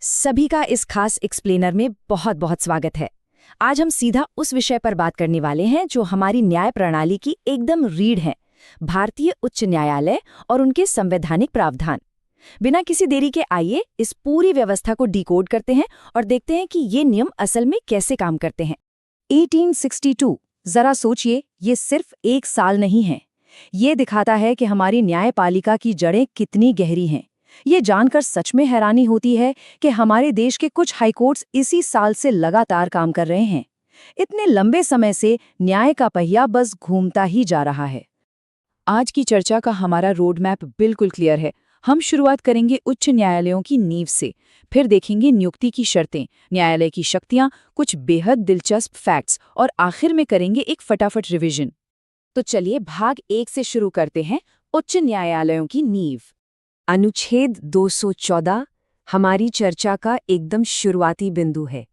सभी का इस खास एक्सप्लेनर में बहुत बहुत स्वागत है। आज हम सीधा उस विषय पर बात करने वाले हैं जो हमारी न्याय प्रणाली की एकदम रीढ़ है, भारतीय उच्च न्यायालय और उनके संवैधानिक प्रावधान। बिना किसी देरी के आइए इस पूरी व्यवस्था को डिकोड करते हैं और देखते हैं कि ये नियम असल में कैसे काम करते हैं। 1862, जरा सोचिए, ये सिर्फ एक साल नहीं है। ये दिखाता है कि हमारी न्यायपालिका की जड़ें कितनी गहरी हैं। ये जानकर सच में हैरानी होती है कि हमारे देश के कुछ हाईकोर्ट्स इसी साल से लगातार काम कर रहे हैं। इतने लंबे समय से न्याय का पहिया बस घूमता ही जा रहा है। आज की चर्चा का हमारा रोड मैप बिल्कुल क्लियर है। हम शुरुआत करेंगे उच्च न्यायालयों की नींव से, फिर देखेंगे नियुक्ति की शर्तें, न्यायालय की शक्तियां, कुछ बेहद दिलचस्प फैक्ट्स और आखिर में करेंगे एक फटाफट रिवीजन। तो चलिए भाग 1 से शुरू करते हैं, उच्च न्यायालयों की नींव। अनुच्छेद 214 हमारी चर्चा का एकदम शुरुआती बिंदु है।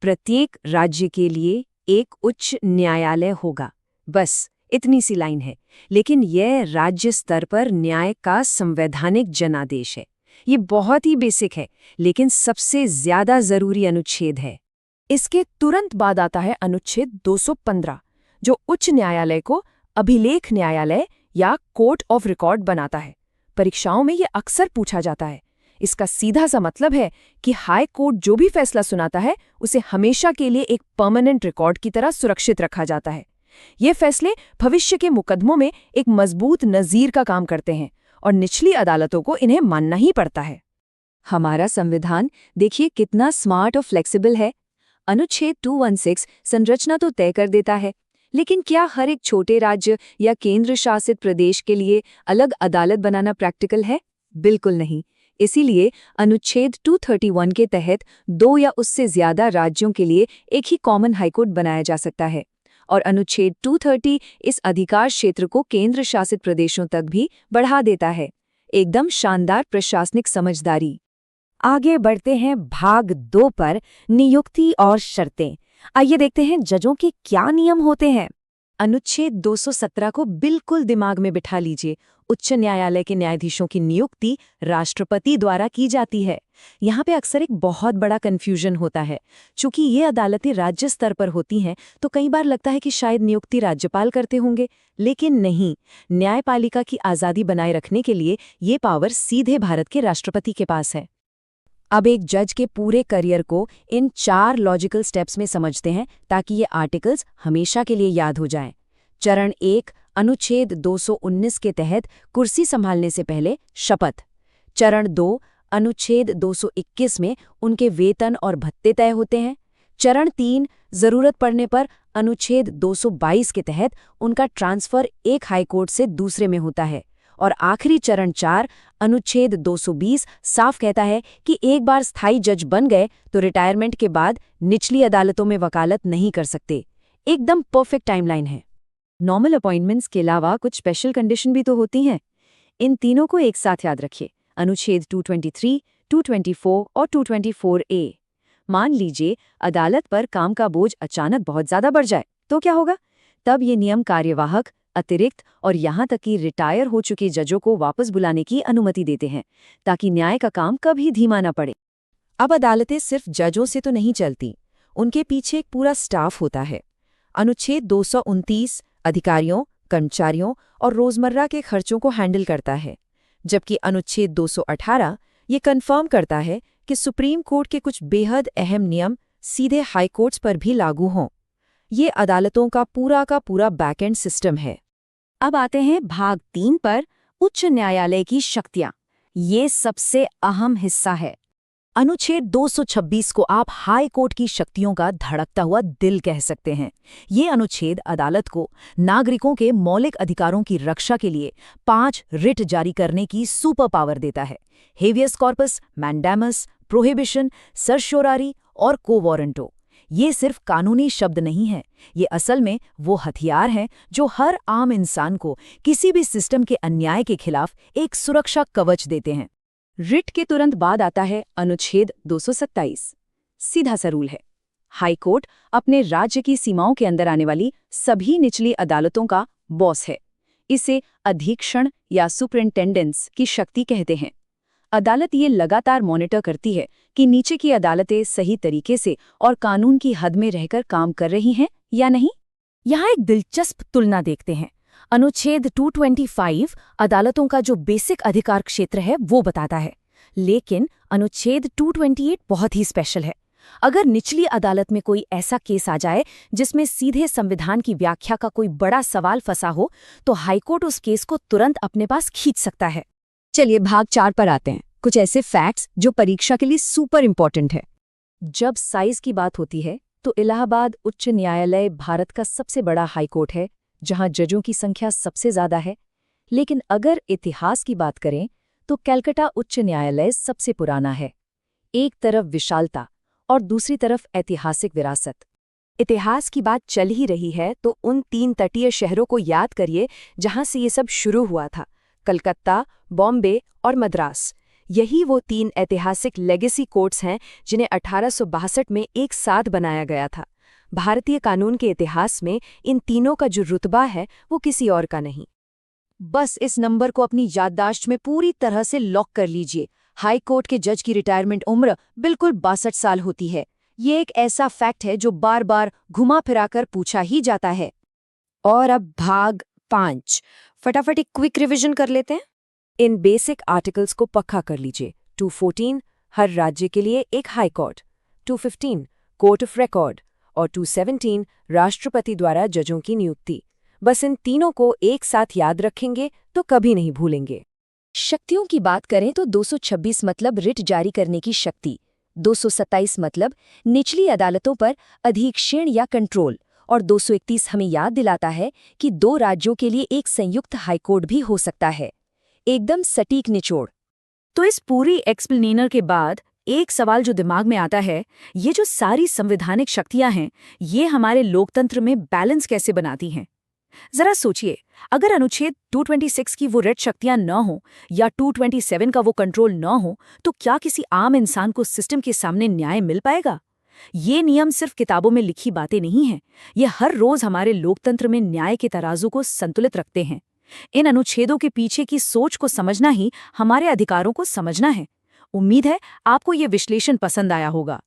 प्रत्येक राज्य के लिए एक उच्च न्यायालय होगा, बस इतनी सी लाइन है। लेकिन यह राज्य स्तर पर न्याय का संवैधानिक जनादेश है। ये बहुत ही बेसिक है, लेकिन सबसे ज्यादा जरूरी अनुच्छेद है। इसके तुरंत बाद आता है अनुच्छेद 215, जो उच्च न्यायालय को अभिलेख न्यायालय या कोर्ट ऑफ रिकॉर्ड बनाता है। परीक्षाओं में ये अक्सर पूछा जाता है। इसका सीधा सा मतलब है कि हाई कोर्ट जो भी फैसला सुनाता है उसे हमेशा के लिए एक परमानेंट रिकॉर्ड की तरह सुरक्षित रखा जाता है। ये फैसले भविष्य के मुकदमों में एक मजबूत नज़ीर का काम करते हैं और निचली अदालतों को इन्हें मानना ही पड़ता है। हमारा संविधान देखिए कितना स्मार्ट और फ्लेक्सिबल है। अनुच्छेद 216 संरचना तो तय कर देता है, लेकिन क्या हर एक छोटे राज्य या केंद्र शासित प्रदेश के लिए अलग अदालत बनाना प्रैक्टिकल है? बिल्कुल नहीं। इसीलिए अनुच्छेद 231 के तहत 2 या उससे ज्यादा राज्यों के लिए एक ही कॉमन हाईकोर्ट बनाया जा सकता है, और अनुच्छेद 230 इस अधिकार क्षेत्र को केंद्र शासित प्रदेशों तक भी बढ़ा देता है। एकदम शानदार प्रशासनिक समझदारी। आगे बढ़ते हैं भाग 2 पर, नियुक्ति और शर्तें। आइए देखते हैं जजों के क्या नियम होते हैं। अनुच्छेद 217 को बिल्कुल दिमाग में बिठा लीजिए। उच्च न्यायालय के न्यायाधीशों की नियुक्ति राष्ट्रपति द्वारा की जाती है। यहाँ पे अक्सर एक बहुत बड़ा कन्फ्यूजन होता है। चूंकि ये अदालतें राज्य स्तर पर होती हैं, तो कई बार लगता है कि शायद नियुक्ति राज्यपाल करते होंगे, लेकिन नहीं। न्यायपालिका की आज़ादी बनाए रखने के लिए ये पावर सीधे भारत के राष्ट्रपति के पास है। अब एक जज के पूरे करियर को इन 4 लॉजिकल स्टेप्स में समझते हैं, ताकि ये आर्टिकल्स हमेशा के लिए याद हो जाएं। चरण 1, अनुच्छेद 219 के तहत कुर्सी संभालने से पहले शपथ। चरण 2, अनुच्छेद 221 में उनके वेतन और भत्ते तय होते हैं। चरण 3, जरूरत पड़ने पर अनुच्छेद 222 के तहत उनका ट्रांसफर एक हाईकोर्ट से दूसरे में होता है। और आखिरी चरण 4, अनुच्छेद 220 साफ कहता है कि एक बार स्थायी जज बन गए तो रिटायरमेंट के बाद निचली अदालतों में वकालत नहीं कर सकते। एकदम परफेक्ट टाइमलाइन है। नॉर्मल अपॉइंटमेंट्स के अलावा कुछ स्पेशल कंडीशन भी तो होती हैं। इन तीनों को एक साथ याद रखिए, अनुच्छेद 223, 224 और 224A। मान लीजिए अदालत पर काम का बोझ अचानक बहुत ज्यादा बढ़ जाए, तो क्या होगा? तब ये नियम कार्यवाहक, अतिरिक्त और यहाँ तक कि रिटायर हो चुके जजों को वापस बुलाने की अनुमति देते हैं, ताकि न्याय का काम कभी धीमा न पड़े। अब अदालतें सिर्फ जजों से तो नहीं चलती, उनके पीछे एक पूरा स्टाफ होता है। अनुच्छेद 229 अधिकारियों, कर्मचारियों और रोजमर्रा के खर्चों को हैंडल करता है, जबकि अनुच्छेद 218 ये कन्फर्म करता है कि सुप्रीम कोर्ट के कुछ बेहद अहम नियम सीधे हाई कोर्ट्स पर भी लागू हों। ये अदालतों का पूरा बैकएंड सिस्टम है। अब आते हैं भाग 3 पर, उच्च न्यायालय की शक्तियां। ये सबसे अहम हिस्सा है। अनुच्छेद 226 को आप हाई कोर्ट की शक्तियों का धड़कता हुआ दिल कह सकते हैं। ये अनुच्छेद अदालत को नागरिकों के मौलिक अधिकारों की रक्षा के लिए 5 रिट जारी करने की सुपर पावर देता है। हेवियस कॉर्पस, मैंडेमस, प्रोहिबिशन, सर्शोरारी और को वारंटो। ये सिर्फ कानूनी शब्द नहीं हैं, ये असल में वो हथियार हैं जो हर आम इंसान को किसी भी सिस्टम के अन्याय के खिलाफ एक सुरक्षा कवच देते हैं। रिट के तुरंत बाद आता है अनुच्छेद 227। सीधा सा रूल है, हाई कोर्ट अपने राज्य की सीमाओं के अंदर आने वाली सभी निचली अदालतों का बॉस है। इसे अधीक्षण या सुपरिंटेंडेंस की शक्ति कहते हैं। अदालत ये लगातार मॉनिटर करती है कि नीचे की अदालतें सही तरीके से और कानून की हद में रहकर काम कर रही हैं या नहीं। यहाँ एक दिलचस्प तुलना देखते हैं। अनुच्छेद 225 अदालतों का जो बेसिक अधिकार क्षेत्र है वो बताता है, लेकिन अनुच्छेद 228 बहुत ही स्पेशल है। अगर निचली अदालत में कोई ऐसा केस आ जाए जिसमें सीधे संविधान की व्याख्या का कोई बड़ा सवाल फंसा हो, तो हाईकोर्ट उस केस को तुरंत अपने पास खींच सकता है। चलिए भाग 4 पर आते हैं, कुछ ऐसे फैक्ट्स जो परीक्षा के लिए सुपर इम्पोर्टेंट है। जब साइज की बात होती है तो इलाहाबाद उच्च न्यायालय भारत का सबसे बड़ा हाईकोर्ट है, जहां जजों की संख्या सबसे ज्यादा है। लेकिन अगर इतिहास की बात करें तो कलकत्ता उच्च न्यायालय सबसे पुराना है। एक तरफ विशालता और दूसरी तरफ ऐतिहासिक विरासत। इतिहास की बात चल ही रही है तो उन 3 तटीय शहरों को याद करिए जहां से ये सब शुरू हुआ था, कलकत्ता, बॉम्बे और मद्रास। यही वो 3 ऐतिहासिक लेगेसी कोर्ट्स हैं जिन्हें 1862 में एक साथ बनाया गया था। भारतीय कानून के इतिहास में इन तीनों का जो रुतबा है वो किसी और का नहीं। बस इस नंबर को अपनी याददाश्त में पूरी तरह से लॉक कर लीजिए। हाई कोर्ट के जज की रिटायरमेंट उम्र बिल्कुल 62 साल होती है। ये एक ऐसा फैक्ट है जो बार बार घुमा फिराकर पूछा ही जाता है। और अब भाग 5, फटाफट एक क्विक रिवीजन कर लेते हैं। इन बेसिक आर्टिकल्स को पक्का कर लीजिए। 214 हर राज्य के लिए एक high court, 215 court of record और 217 राष्ट्रपति द्वारा जजों की नियुक्ति। बस इन तीनों को एक साथ याद रखेंगे तो कभी नहीं भूलेंगे। शक्तियों की बात करें तो 226 मतलब रिट जारी करने की शक्ति, 227 मतलब निचली अदालतों पर अधीक्षण या कंट्रोल, और 231 हमें याद दिलाता है कि 2 राज्यों के लिए एक संयुक्त हाईकोर्ट भी हो सकता है। एकदम सटीक निचोड़। तो इस पूरी एक्सप्लेनेर के बाद एक सवाल जो दिमाग में आता है, ये जो सारी संवैधानिक शक्तियां हैं, ये हमारे लोकतंत्र में बैलेंस कैसे बनाती हैं? जरा सोचिए, अगर अनुच्छेद 226 की वो रेड शक्तियां न हो या 227 का वो कंट्रोल न हो, तो क्या किसी आम इंसान को सिस्टम के सामने न्याय मिल पाएगा? ये नियम सिर्फ किताबों में लिखी बातें नहीं हैं, ये हर रोज हमारे लोकतंत्र में न्याय के तराजू को संतुलित रखते हैं। इन अनुच्छेदों के पीछे की सोच को समझना ही हमारे अधिकारों को समझना है। उम्मीद है आपको ये विश्लेषण पसंद आया होगा।